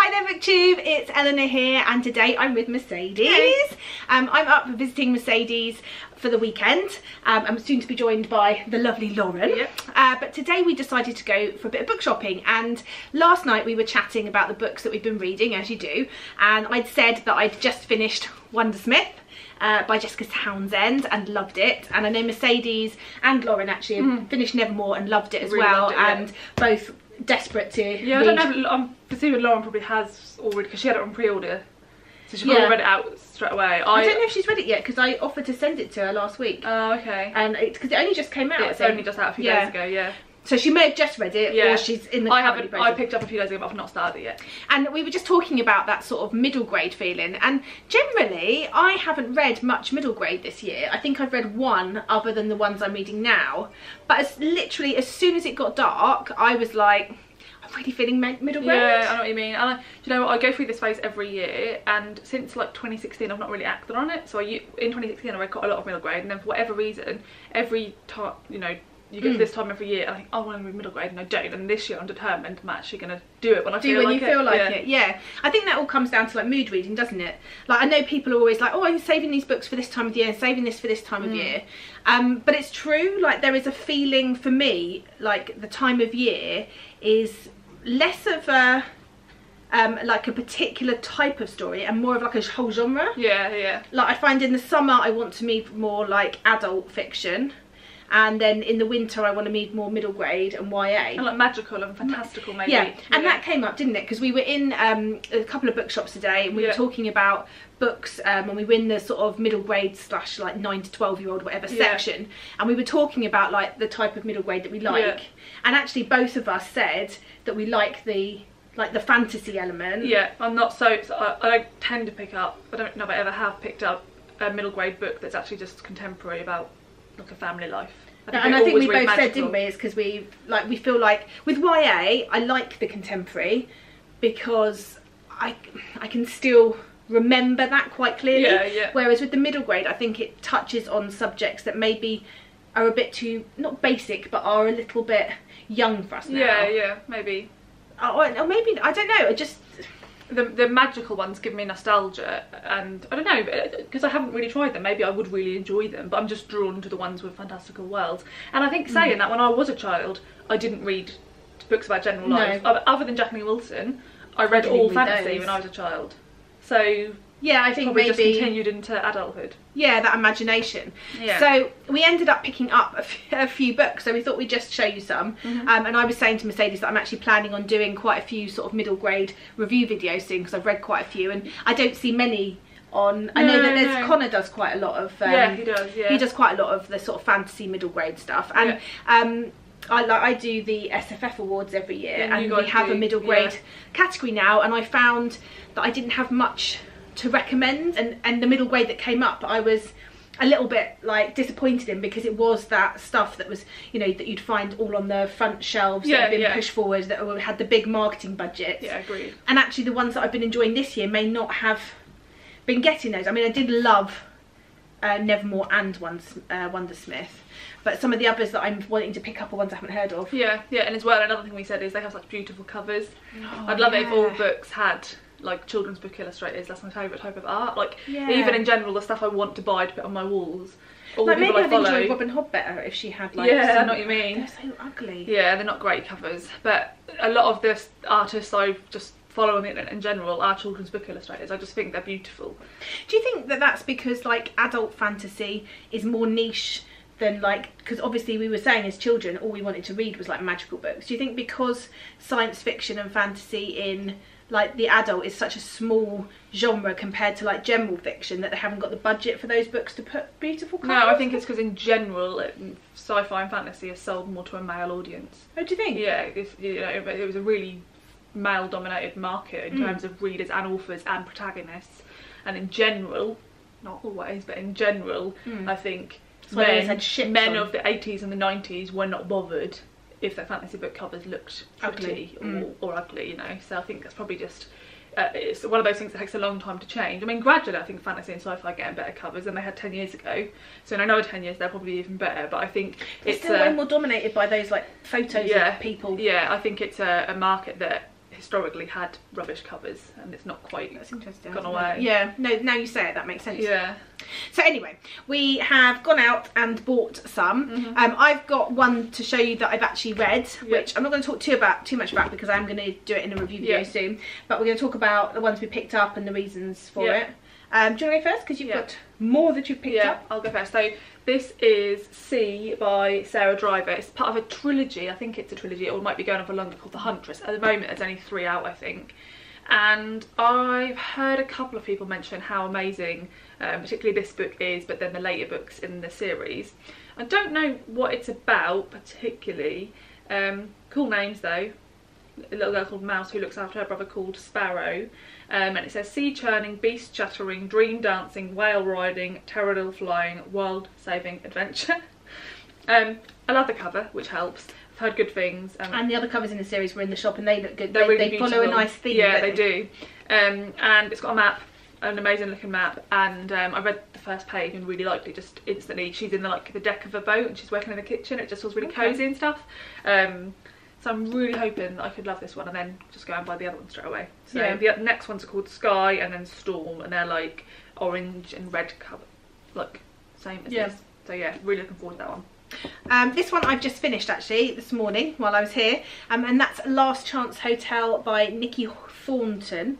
Hi there BookTube, it's Eleanor here and today I'm with Mercedes. Hey. I'm up visiting Mercedes for the weekend. I'm soon to be joined by the lovely Lauren. Yep. But today we decided to go for a bit of book shopping, and last night we were chatting about the books that we've been reading, as you do, and I'd said that I'd just finished Wondersmith by Jessica Townsend and loved it, and I know Mercedes and Lauren actually have finished Nevermore and loved it as Really well, loved it, yeah. and both desperate to Yeah, read. I don't know, I'm presuming Lauren probably has already, because she had it on pre-order, so she probably Yeah. read it out straight away. I don't know if she's read it yet because I offered to send it to her last week. Oh, okay. And it's because it only just came out. It's only just out a few days ago, yeah. So she may have just read it, Yeah. or she's in the. I picked up a few days ago, but I've not started it yet. And we were just talking about that sort of middle grade feeling, and generally I haven't read much middle grade this year. I think I've read one other than the ones I'm reading now, but literally as soon as it got dark I was like, I'm really feeling middle grade. Yeah, I know what you mean. And you know what, I go through this phase every year, and since like 2016 I've not really acted on it. So in 2016 I read quite a lot of middle grade, and then for whatever reason every time, you know, you get to this time every year and I think, oh, I want to read middle grade, and I don't. And this year I'm determined I'm actually going to do it when I feel like it. Yeah. I think that all comes down to like mood reading, doesn't it? Like I know people are always like, oh, I'm saving these books for this time of year and saving this for this time of year. But it's true, like there is a feeling for me, like the time of year is less of a like a particular type of story and more of like a whole genre. Yeah. Like I find in the summer I want to read more like adult fiction, and then in the winter I want to read more middle grade and YA. And like magical and fantastical maybe. Yeah, and that came up, didn't it? Because we were in a couple of bookshops today, and we were talking about books, and we were in the sort of middle grade / like 9 to 12-year-old whatever section, and we were talking about like the type of middle grade that we like, and actually both of us said that we like the fantasy element. Yeah, I'm not so I don't tend to pick up, I don't know if I ever have picked up a middle grade book that's actually just contemporary about like a family life. I think we both said, didn't we, it's because we feel like with YA I like the contemporary because I can still remember that quite clearly. Yeah. Whereas with the middle grade I think it touches on subjects that maybe are a bit too, not basic, but are a little bit young for us now. Yeah, maybe. Or maybe, I don't know, I just... The magical ones give me nostalgia, and I don't know, because I haven't really tried them, maybe I would really enjoy them, but I'm just drawn to the ones with fantastical worlds. And I think saying that, when I was a child I didn't read books about general life. Other than Jacqueline Wilson, I read all fantasy when I was a child. So yeah, I think probably maybe just continued into adulthood. Yeah, that imagination. Yeah. So we ended up picking up a few books, so we thought we'd just show you some. And I was saying to Mercedes that I'm actually planning on doing quite a few sort of middle grade review videos soon, because I've read quite a few and I don't see many on. I know that Connor does quite a lot of yeah, he does. He does quite a lot of the sort of fantasy middle grade stuff, and I do the SFF awards every year, and we have a middle grade category now, and I found that I didn't have much to recommend, and the middle grade that came up I was a little bit like disappointed in, because it was that stuff that was, you know, that you'd find all on the front shelves that had been pushed forward, that had the big marketing budgets. Yeah, agreed. And actually the ones that I've been enjoying this year may not have been getting those. I mean, I did love Nevermore and Wondersmith, but some of the others that I'm wanting to pick up are ones I haven't heard of. Yeah, and as well, another thing we said is they have such beautiful covers. I'd love it if all books had like children's book illustrators. That's my favourite type of art. Like even in general, the stuff I want to buy to put on my walls. All like the people maybe I follow. I'd enjoy Robin Hood better if she had like I know what you mean. They're so ugly. Yeah, they're not great covers, but a lot of the artists I just follow on the internet in general are children's book illustrators. I just think they're beautiful. Do you think that that's because like adult fantasy is more niche than like, because obviously we were saying as children all we wanted to read was like magical books. Do you think because science fiction and fantasy in like the adult is such a small genre compared to like general fiction that they haven't got the budget for those books to put beautiful covers? No, I think it's because in general sci-fi and fantasy is sold more to a male audience. Oh, do you think? Yeah, you know, it was a really male dominated market in terms of readers and authors and protagonists, and in general, not always, but in general, I think men of the 80s and the 90s were not bothered if their fantasy book covers looked pretty or ugly, you know. So I think that's probably just it's one of those things that takes a long time to change. I mean, gradually I think fantasy and sci-fi are getting better covers than they had 10 years ago, so in another 10 years they're probably even better, but I think it's still way more dominated by those like photos of people. Yeah, I think it's a market that historically had rubbish covers, and it's not quite That's interesting, gone away. Yeah, no, now you say it, that makes sense. Yeah. So anyway, we have gone out and bought some. I've got one to show you that I've actually read, which I'm not going to talk too much about because I'm going to do it in a review video soon. But we're going to talk about the ones we picked up and the reasons for it. Do you want to go first? Because you've got more that you've picked up. I'll go first. So this is C by Sarah Driver. It's part of a trilogy. I think it's a trilogy, or it might be going on for longer, called The Huntress. At the moment there's only 3 out, I think. And I've heard a couple of people mention how amazing particularly this book is, but then the later books in the series. I don't know what it's about particularly. Cool names though. A little girl called Mouse who looks after her brother called Sparrow. And it says sea churning, beast chattering, dream dancing, whale riding, pterodil flying, world saving adventure. I love the cover, which helps. I've heard good things. And the other covers in the series were in the shop and they look good. Really they follow a nice theme. Yeah, they do. And it's got a map, an amazing looking map, and I read the first page and really liked it just instantly. She's in the deck of a boat and she's working in the kitchen. It just feels really cosy and stuff. So I'm really hoping that I could love this one and then just go and buy the other one straight away. So the next ones are called Sky and then Storm, and they're like orange and red cover, like same as this. So yeah, really looking forward to that one. This one I've just finished actually this morning while I was here, and that's Last Chance Hotel by Nikki Thornton.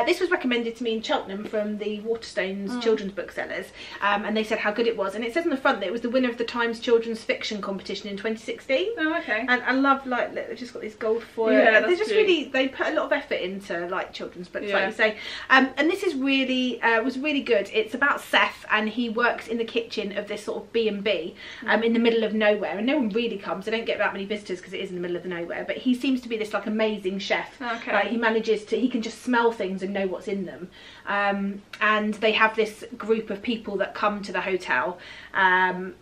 This was recommended to me in Cheltenham from the Waterstones children's booksellers, and they said how good it was, and it says on the front that it was the winner of the Times Children's Fiction competition in 2016. Oh, okay. And I love, like, they've just got these gold foil. Yeah, they're just really, they put a lot of effort into like children's books, like you say. And this is really was really good. It's about Seth, and he works in the kitchen of this sort of B&B in the middle of nowhere, and no one really comes. They don't get that many visitors because it is in the middle of the nowhere, but he seems to be this like amazing chef. Okay. Like, he manages to, he can just smell things and know what's in them, and they have this group of people that come to the hotel, and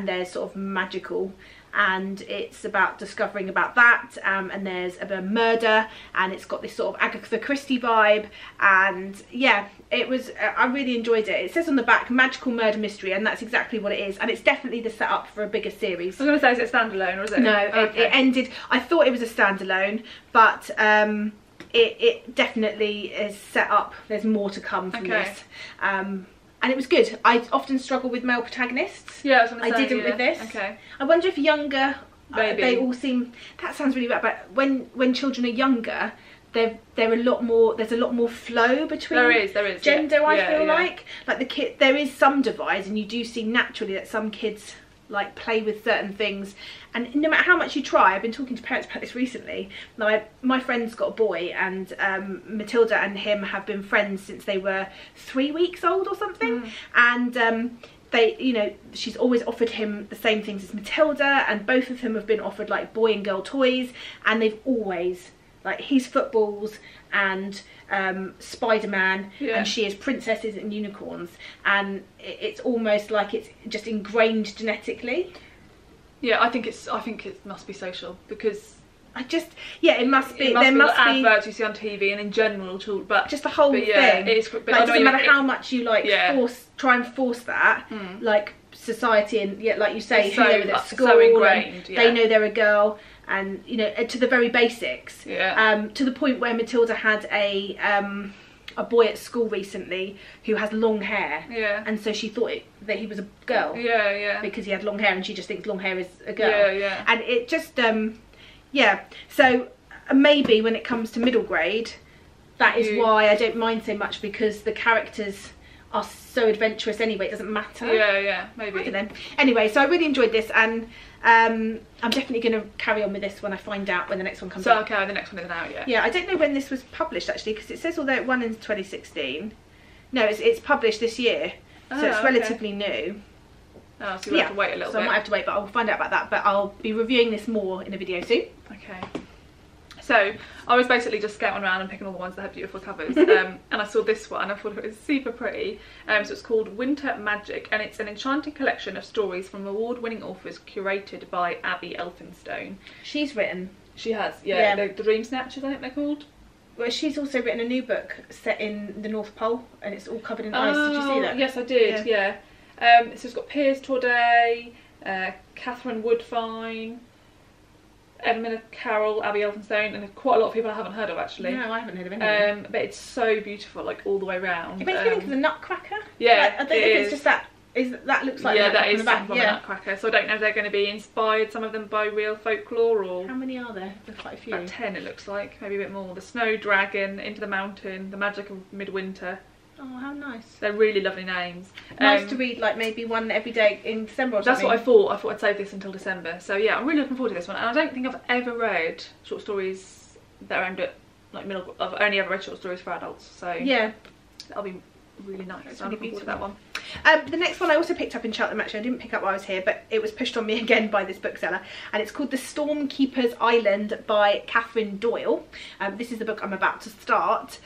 they're sort of magical, and it's about discovering about that, and there's a murder, and it's got this sort of Agatha Christie vibe, and yeah, it was, I really enjoyed it. It says on the back, magical murder mystery, and that's exactly what it is, and it's definitely the setup for a bigger series. I was going to say, is it standalone or is it? No, it ended, I thought it was a standalone, but it definitely is set up. There's more to come from this. And it was good. I often struggle with male protagonists. Yeah, I was going to say, I didn't with this. Okay. I wonder if younger, they all seem, that sounds really bad, but when children are younger, they're a lot more, there's a lot more flow between there is gender, I feel like the kid, there is some divide, and you do see naturally that some kids like play with certain things, and no matter how much you try, I've been talking to parents about this recently. Like, my friend's got a boy, and Matilda and him have been friends since they were 3 weeks old or something, and they, you know, she's always offered him the same things as Matilda, and both of them have been offered like boy and girl toys, and they've always, like, he's footballs and Spider-Man, and she is princesses and unicorns, and it's almost like it's just ingrained genetically. Yeah, I think it must be social, because I just, it must be. There must be adverts you see on TV and in general, but just the whole thing. It like, doesn't matter how much you like try and force that, like society and like you say, who they were at school, so ingrained. They know they're a girl, and you know, to the very basics. Yeah. To the point where Matilda had a boy at school recently who has long hair. Yeah. And so she thought that he was a girl. Yeah, yeah. Because he had long hair, and she just thinks long hair is a girl. Yeah, yeah. And it just so maybe when it comes to middle grade, that is why I don't mind so much, because the characters are so adventurous anyway, it doesn't matter. Yeah, yeah, maybe. I don't know. Anyway, so I really enjoyed this, and I'm definitely going to carry on with this when I find out when the next one comes out. So, okay, the next one isn't out yet. Yeah, I don't know when this was published actually, because it says although it won in 2016. No, it's published this year, so it's relatively new. Oh, so we'll have to wait a little bit. So I might have to wait, but I'll find out about that. But I'll be reviewing this more in a video soon. Okay. So I was basically just scouting around and picking all the ones that had beautiful covers, and I saw this one. I thought it was super pretty. So it's called Winter Magic, and it's an enchanting collection of stories from award-winning authors curated by Abby Elphinstone. She's written. She has, yeah. The Dream Snatchers, I think they're called. Well, she's also written a new book set in the North Pole, and it's all covered in ice. Did you see that? Yes, I did. Yeah. So it's got Piers Torday, Catherine Woodfine. Emma Carroll, Abby Elphinstone, and quite a lot of people I haven't heard of actually. No, I haven't heard of any. But it's so beautiful, like all the way round. It makes me think of the Nutcracker. Yeah, like, I don't know if it's just that. That looks like that is from the Nutcracker. So I don't know if they're going to be inspired, some of them, by real folklore or. How many are there? There's quite a few. About 10 it looks like, maybe a bit more. The Snow Dragon, Into the Mountain, The Magic of Midwinter. Oh, how nice. They're really lovely names. Nice to read, like maybe one every day in December or something. That's what I thought. I thought I'd save this until December. So yeah, I'm really looking forward to this one. And I don't think I've ever read short stories that are aimed at like middle. I've only ever read short stories for adults. So yeah, that'll be really nice. It's so really I'm looking forward to that one. The next one I also picked up in Cheltenham actually. I didn't pick up while I was here, but it was pushed on me again by this bookseller, and it's called The Stormkeeper's Island by Catherine Doyle. This is the book I'm about to start.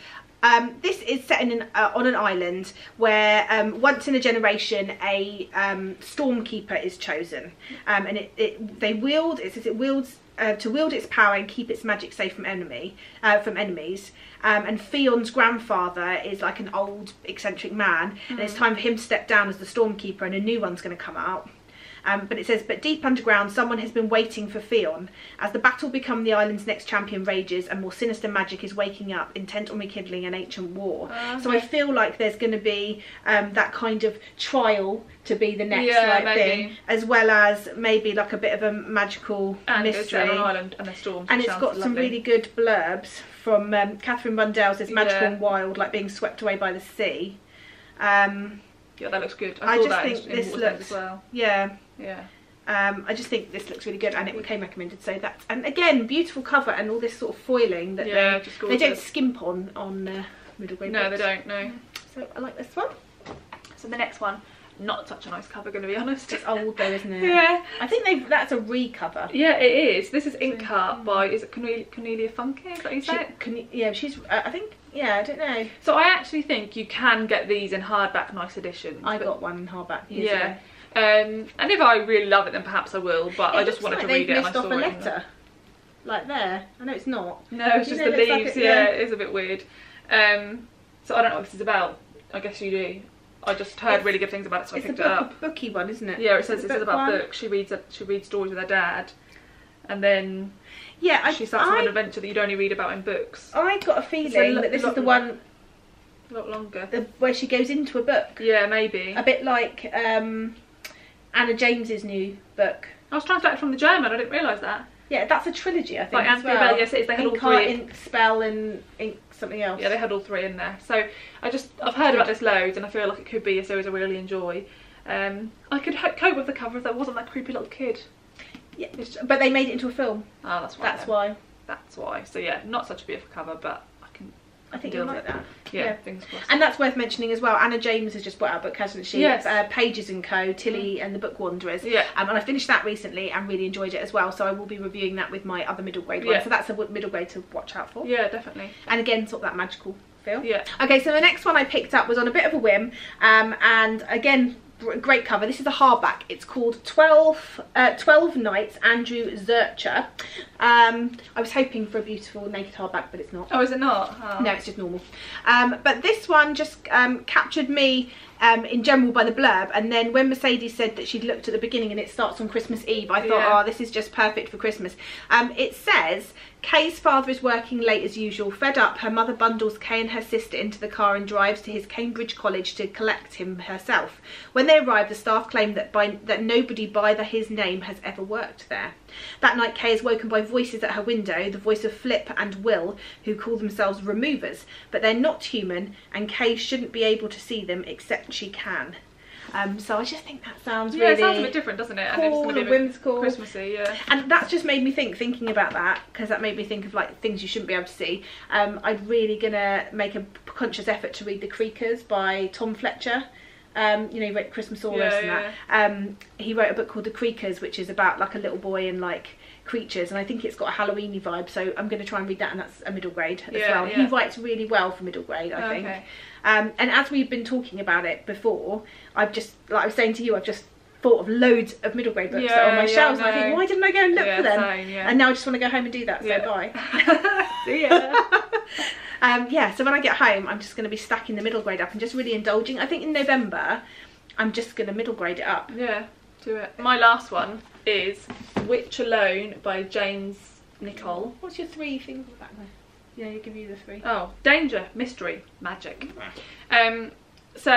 This is set in on an island where once in a generation a stormkeeper is chosen, and it wields to wield its power and keep its magic safe from enemies. And Fion's grandfather is like an old eccentric man, and it's time for him to step down as the stormkeeper, and a new one's going to come out. But it says, but deep underground, someone has been waiting for Fion. As the battle become the island's next champion rages, and more sinister magic is waking up, intent on rekindling an ancient war. Okay. So I feel like there's going to be that kind of trial to be the next thing, as well as maybe like a bit of a magical mystery. And an island and a storm. And it's got some really good blurbs from Catherine Rundell says, magical and wild, like being swept away by the sea. Yeah, that looks good. I just think this looks as well. Yeah. Yeah. I just think this looks really good, and it became recommended. So that's, and again, beautiful cover and all this sort of foiling that they don't skimp on middle grade. No, books. they don't. No. So I like this one. So the next one, not such a nice cover, going to be honest. It's old though, isn't it? Yeah. I think that's a recover. Yeah, it is. This is ink art by, is it Cornelia Funke? Is that you say it? Yeah, she's. I think. Yeah, I don't know. So I actually think you can get these in hardback, nice editions. I got one in hardback. Yeah. And if I really love it, then perhaps I will. But I just wanted to read it, and I saw off a letter. Like there. I know it's not. No, it's just the leaves. Like it is a bit weird. So I don't know what this is about. I guess you do. I just heard really good things about it, so I picked it up. It's a booky one, isn't it? Yeah, it says this is about books. She reads stories with her dad, and then she starts on an adventure that you'd only read about in books. I got a feeling that this is the one. A lot longer. Where she goes into a book. Yeah, maybe. A bit like Anna James's new book. I was translated from the German. I didn't realise that. Yeah, that's a trilogy, I think. Like Anthony Bell, yes, it is. They had all three. Ink Spell and Ink something else. Yeah, they had all three in there. So I've heard about this loads, and I feel like it could be a series I really enjoy. I could cope with the cover if there wasn't that creepy little kid. Yeah, but they made it into a film. Oh, that's why. That's why. That's why. So yeah, not such a beautiful cover, but I think you'll like that. Yeah, fingers crossed. And that's worth mentioning as well. Anna James has just brought out a book, hasn't she? Yes. Pages and Co. Tilly and the Book Wanderers. Yeah. And I finished that recently and really enjoyed it as well. So I will be reviewing that with my other middle grade one. So that's a middle grade to watch out for. Yeah, definitely. And again, sort of that magical feel. Yeah. Okay, so the next one I picked up was on a bit of a whim, and again, great cover. This is a hardback. It's called 12 Nights, Andrew Zurcher. I was hoping for a beautiful naked hardback, but it's not. Oh, is it not? Oh. No, it's just normal. But this one just captured me in general by the blurb, and then when Mercedes said that she'd looked at the beginning and it starts on Christmas Eve, I thought, oh, this is just perfect for Christmas. It says, Kay's father is working late as usual. Fed up, her mother bundles Kay and her sister into the car and drives to his Cambridge college to collect him herself. When they arrive, the staff claim that nobody by his name has ever worked there. That night, Kay is woken by voices at her window, the voice of Flip and Will, who call themselves removers, but they're not human, and Kay shouldn't be able to see them except she can. So I just think that sounds really it sounds a bit different, doesn't it? Cool, and it's going to be whimsical, Christmassy, yeah. And that's just made me thinking about that, because that made me think of like things you shouldn't be able to see. I'm really gonna make a conscious effort to read The Creakers by Tom Fletcher. You know, he wrote Christmasaurus and that. He wrote a book called The Creakers, which is about like a little boy and like creatures, and I think it's got a Halloweeny vibe, so I'm going to try and read that, and that's a middle grade as well. He writes really well for middle grade, I think. And as we've been talking about it before, I've just, like I was saying to you, I've just thought of loads of middle grade books that are on my shelves, and I think, why didn't I go and look for them? Same, and now I just want to go home and do that, so bye. See ya. So when I get home, I'm just going to be stacking the middle grade up and just really indulging. I think in November, I'm just going to middle grade it up. Yeah, do it. My last one is Witch Alone by James Nicole. What's your 3 things back there? Yeah, you give you the 3. Oh, danger, mystery, magic. So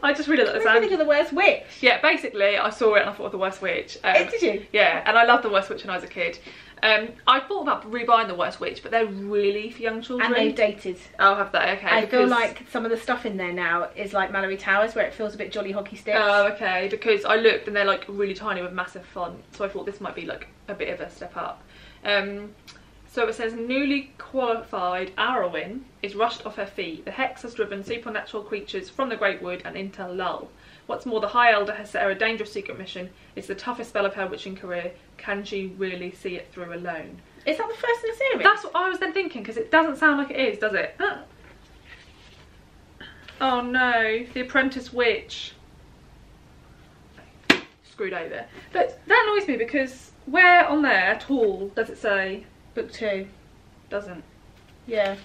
I just really like the sound. What do you think of The Worst Witch? Yeah, basically I saw it and I thought of The Worst Witch. Did you? Yeah, and I loved The Worst Witch when I was a kid. I thought about rebuying The Worst Witch, but they're really for young children. And they've dated. Oh, have they? Okay. I feel like some of the stuff in there now is like Mallory Towers, where it feels a bit Jolly Hockey Sticks. Oh, okay. Because I looked and they're like really tiny with massive font, so I thought this might be like a bit of a step up. So it says, newly qualified Arwen is rushed off her feet. The hex has driven supernatural creatures from the Great Wood and into Lull. What's more, the High Elder has set her a dangerous secret mission. It's the toughest spell of her witching career. Can she really see it through alone? Is that the first in the series? That's what I was then thinking, because it doesn't sound like it is, does it? Oh no, the Apprentice Witch. Screwed over. But that annoys me because where on there at all does it say Book 2? Doesn't. Yeah.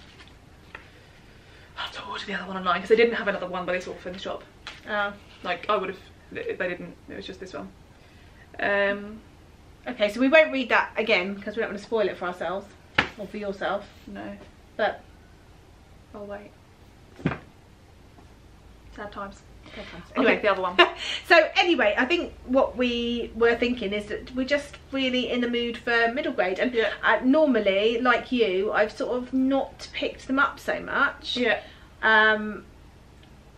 I have to order the other one online because they didn't have another one by this author in the shop. Oh. Like I would have, they didn't. It was just this one. Okay, so we won't read that again because we don't want to spoil it for ourselves or for yourself. No. But I'll wait. Sad times. Anyway, I'll pick the other one. So anyway, I think what we were thinking is that we're just really in the mood for middle grade, and normally, like you, I've sort of not picked them up so much. Yeah.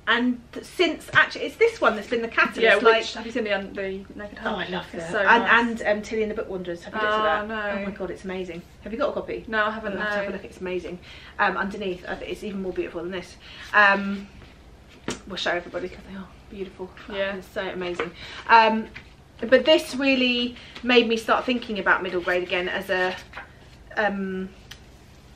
And since actually it's this one that's been the catalyst. Yeah. Like, Have you seen the Naked Heart? Oh, I love it. So nice. And Tilly and the Book Wanderers. Have you looked at that? No. Oh my god, it's amazing. Have you got a copy? No, I haven't. You'll have to have a look. It's amazing. Underneath, it's even more beautiful than this. We'll show everybody because they are beautiful. Yeah, it's so amazing. But this really made me start thinking about middle grade again as a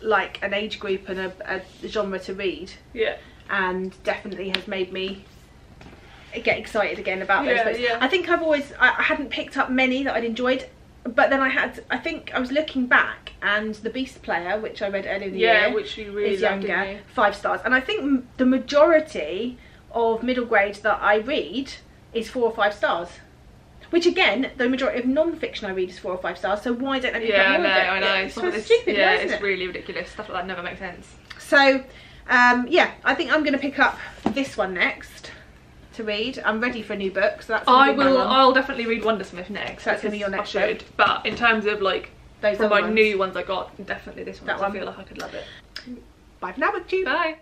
like an age group and a genre to read. Yeah. And definitely has made me get excited again about those books. Yeah. I think I hadn't picked up many that I'd enjoyed, but then I think I was looking back, and The Beast Player, which I read earlier in the year, which you really is loved, younger, 5 stars. And I think the majority of middle grade that I read is 4 or 5 stars. Which again, the majority of non-fiction I read is 4 or 5 stars. So why don't I pick up more of it? I know. It's so stupid, yeah, isn't it? It's really ridiculous. Stuff like that never makes sense. So yeah, I think I'm going to pick up this one next to read. I'm ready for a new book, so that's I'll definitely read Wondersmith next. So that's going to be your next book. But in terms of like those from my new ones I got, definitely this one. I feel like I could love it. Bye for now, BookTube. Bye.